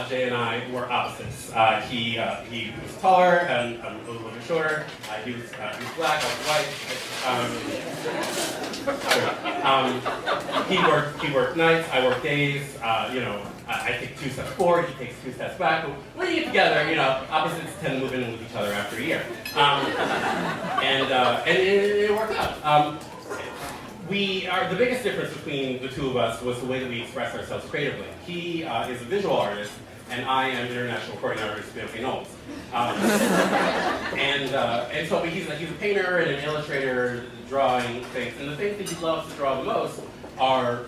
Jay and I were opposites. He was taller and a little bit shorter. He was black, I was white. He worked nights, I worked days. I take 2 steps forward, he takes 2 steps back. But when you get together, opposites tend to move in with each other after a year. And it worked out. The biggest difference between the two of us was the way that we express ourselves creatively. He is a visual artist, and I am an international recording artist, Bianca Knowles. And so he's a painter and an illustrator, drawing things. And the things that he loves to draw the most are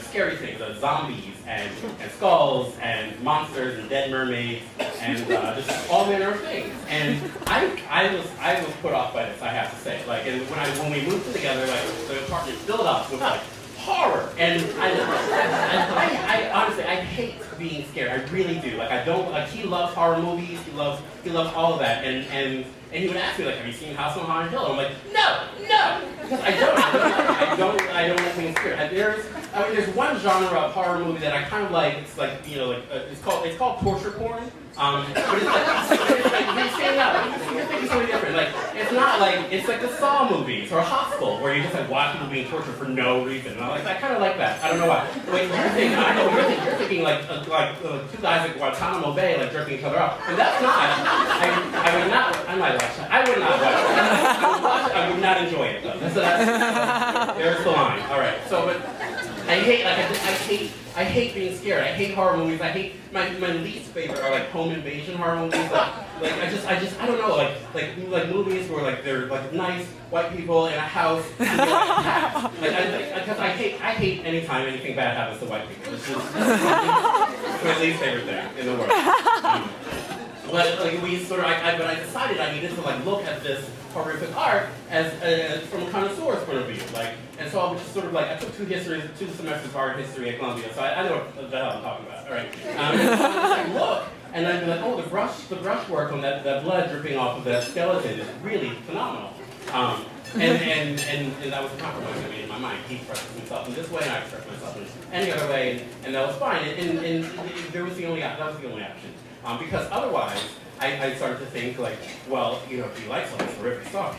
scary things, zombies and skulls and monsters and dead mermaids and just all manner of things. And I was put off by this, I have to say. Like, and when we moved in together, like the apartment filled up with like horror. And I honestly I hate being scared. I really do. Like I don't like. He loves horror movies. He loves all of that. And he would ask me like, "Have you seen House on Haunted Hill?" And I'm like, "No," because I don't like being scared. There's one genre of horror movie that I kind of like. It's like it's called torture porn. But it's like you're saying that you're thinking something different. Like it's not like it's like the Saw movies or Hostel where you just like watch people being tortured for no reason. And I kind of like that. I don't know why. Wait, you're thinking like 2 guys at Guantanamo Bay like jerking each other off, and that's not. I would not. I might watch that. I would not watch it. I would not enjoy it though. There's the line. All right. So, but I hate being scared. I hate horror movies. I hate my least favorite are like home invasion horror movies. Like I don't know. Like movies where like they're like nice white people in a house and they're like attacked. Because I hate anytime anything bad happens to white people. It's my least favorite thing in the world. But like but I decided I needed to like look at this horrific art as from a connoisseur's point of view. And so I was just sort of like I took 2 semesters of art history at Columbia, so I know what the hell I'm talking about. All right. So I just like look, and I'd be like, oh, the brush work on that blood dripping off of that skeleton is really phenomenal. And that was a compromise I made in my mind. He expresses himself in this way, and I express myself in any other way, and that was fine. And that was the only option. Because otherwise, I started to think like, well, if he likes all this horrific stuff,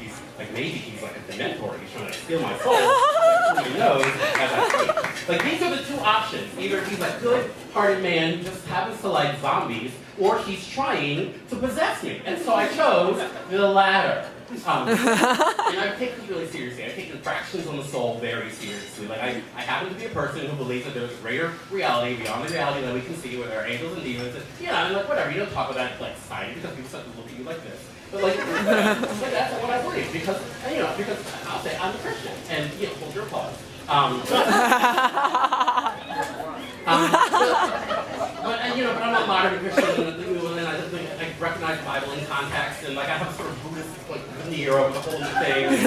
maybe he's like a dementor. He's trying to steal my soul. Who knows? As I speak. Like these are the 2 options. Either he's a good-hearted man who just happens to like zombies, or he's trying to possess me. And so I chose the latter. And I've taken this really seriously. I've taken fractions on the soul very seriously. Like I happen to be a person who believes that there's a greater reality beyond the reality that we can see, where there are angels and demons. And like whatever, you don't talk about like society because people start to look at you like this. But like that's what I believe because I'll say I'm a Christian and hold your applause. But I'm not modern Christian, and I recognize the Bible in context, and like I have sort of Buddhist like veneer over the whole thing. And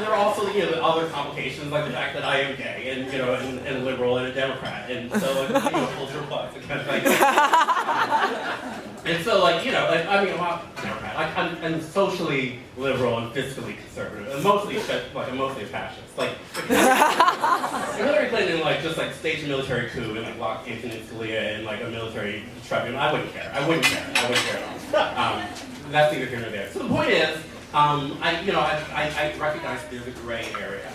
there are also the other complications like the fact that I am gay and and a liberal and a Democrat, and so like hold your applause. And so I'm not Democrat. I'm socially liberal and fiscally conservative, and mostly a fascist. Like Hillary Clinton just staged a military coup and locked Antonin Scalia in a military tribunal. I wouldn't care. I wouldn't care at all. That's neither here nor there. So the point is, I recognize there's a gray area,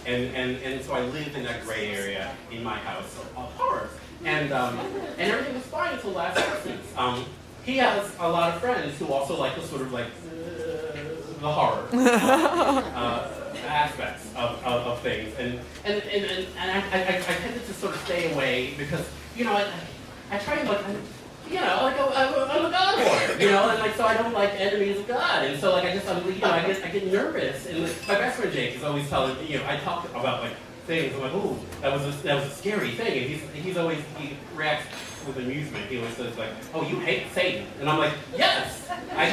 and so I lived in that gray area in my house of horrors, and everything was fine until last Christmas. He has a lot of friends who also like the sort of the horror aspects of things, and I tended to sort of stay away because I try to I'm a God warrior, and so I don't like enemies of God, and so I get nervous, and my best friend Jake is always telling I talk about things. I'm like, ooh, that was a scary thing, and he reacts with amusement. He always says oh, you hate Satan, and I'm like, yes, I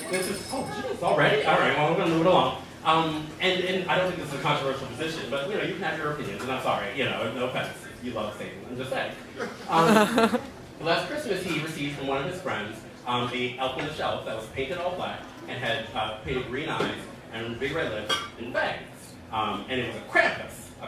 this is geez, already. All right, well, I'm gonna move it along. And I don't think this is a controversial position, but you can have your opinions, and I'm sorry, no offense if you love Satan. I'm just saying. Last Christmas, he received from one of his friends a elf on the shelf that was painted all black and had painted green eyes and big red lips and fangs. And it was a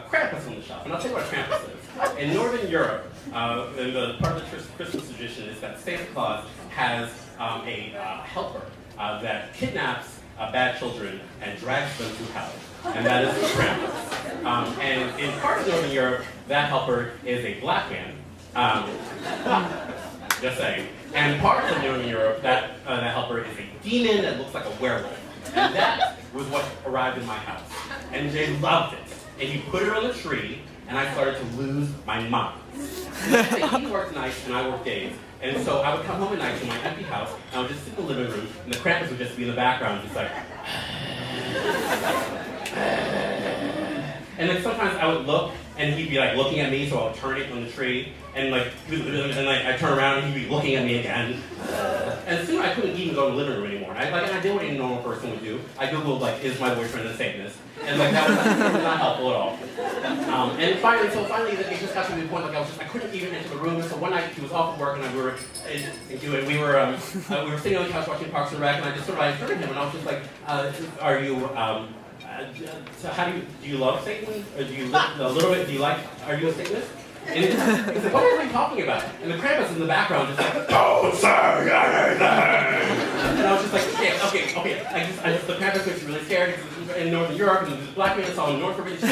Krampus on the shelf. And I'll tell you what a Krampus is. In Northern Europe, and the part of the Christmas tradition is that Santa Claus has a helper that kidnaps bad children and drags them to hell. And that is the Krampus. And in part of Northern Europe, that helper is a black man. Just saying. And parts of Northern Europe, that helper is a demon that looks like a werewolf. And that was what arrived in my house. And they loved it. And he put it on the tree, and I started to lose my mind. He worked nights and I worked days. And so I would come home at night to my empty house, and I would just sit in the living room, and the Krampus would just be in the background, just like... And then sometimes I would look, and he'd be like looking at me, so I would turn it on the tree, and I turn around, and he'd be looking at me again. And soon I couldn't even go to the living room anymore. And I did what any normal person would do. I Googled, like, is my boyfriend a Satanist? And like that was not helpful at all. And finally, it just got to the point, like I couldn't even enter the room. And so one night he was off at work, and we were sitting on the couch watching Parks and Rec, and I just sort of turned to him, and I was just like, are you? So how do you love Satan? Or do you live a little bit? Are you a Satanist? And he's like, what are you talking about? And the Krampus in the background just like, don't say anything! And I was just like, okay. The Krampus gets really scared in Northern Europe, and the black man is all in North Korea. When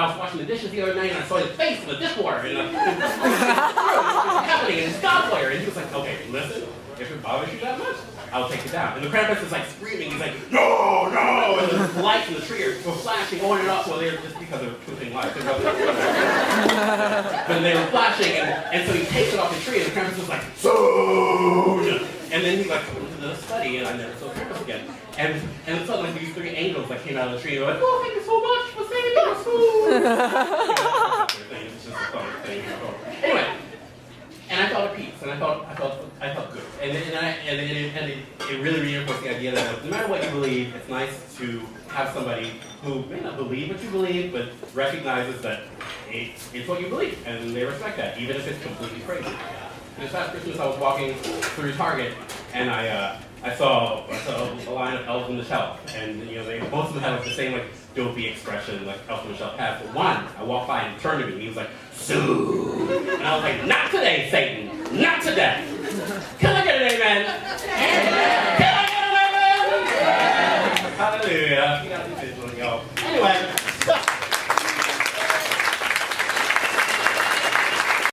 I was washing the dishes the other night, and I saw his face in the dishwater, and it was happening, and it's God player, and he was like, okay, listen, if it bothers you that much, I'll take it down. And the Krampus is like screaming, he's like, no! And the lights in the tree are flashing on and off. Well, they're just because of twinkling lights. But they were flashing, and so he takes it off the tree, and the Krampus was like, soon! And then he like comes into the study, and I never saw Krampus again. And suddenly these three angels that came out of the tree, and were like, oh, thank you so much for saving my school! It's just a fun thing. Anyway. And I felt at peace, and I felt good, and it really reinforced the idea that no matter what you believe, it's nice to have somebody who may not believe what you believe, but recognizes that it's what you believe, and they respect that, even if it's completely crazy. This past Christmas, I was walking through Target, and I saw a line of elves on the shelf, and most of them had the same like dopey expression like elves on the shelf has. But one, I walked by and he turned to me, and he was like, soon. And I was like, not today, Satan, not today.